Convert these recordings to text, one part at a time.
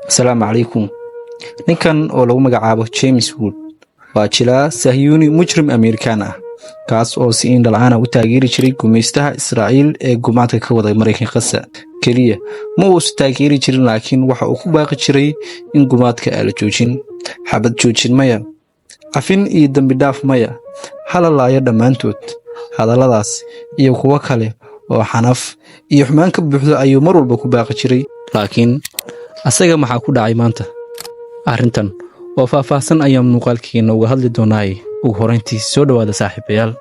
السلام عليكم. ninkan oo lagu magacaabo James Wood waa jilaa Sahyuuni mujrim Amerikaan ah kaas oo si indhala'aan u taageeri jiray gumeystaha Israa'iil ee gumaadka ka waday Mareykanka Gaza kaliya ma uu taageeri jirin laakiin waxa uu ku baaqi jiray in gumaadka la joojin xabad joojin maya afin iyo dambi dhaaf maya halalaya dhamaantood hadalladaas iyo kuwa kale oo xanaf iyo xumaan ka buuxda ayuu mar walba ku baaqi jiray laakiin asaga maxaa ku dhacay maanta arrintan oo faahfaahsan ayaan muuqaalkeena uga hadli doonaa ugu horeyntii soo dhawaada saaxiibayaal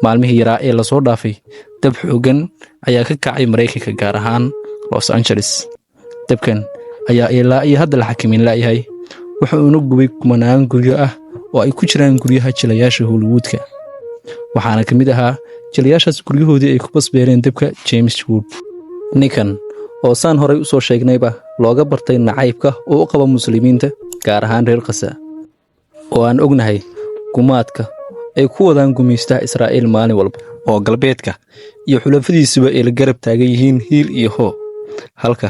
maalmihii yaraa ee la soo dhaafay dab xooggan ayaa ka kacay Mareykanka gaar ahaan Los Angeles dabkan ayaa ilaa iyo hadda la xakameyn laayahay waxa uu gubay kumanaan guryo ah oo ay ku jiraan guryaha jilayaasha Hollywoodka waxaana kamid ahaa jilayaashaas guryahoodii ay ku basbeereen dabka James Wood ninkan oo saan horay u soo sheegnayba looga bartay nacaybka oo u qaba muslimiinta gaar ahaan reer Gaza oo aan ognahay gumaadka ay ku wadaan gumeystaha Israa'iil maalin walba oo galbeedka iyo xulafadiisuba ay la garab taagan yihiin hiil iyo hoo halka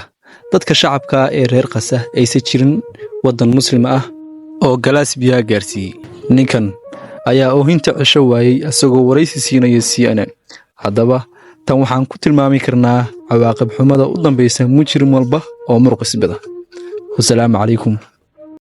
dadka shacabka ee reer Gaza aysan jirin wadan muslim ah oo galaas biyaa gaarsiiyay ninkan ayaa oohinta cisho waayay asagoo waraysi siinaya CNN haddaba tan waxaan ku tilmaami karnaa cawaaqib xumada u dambaysa mujrim walba oo murqis bada. Wassalaamu calaykum.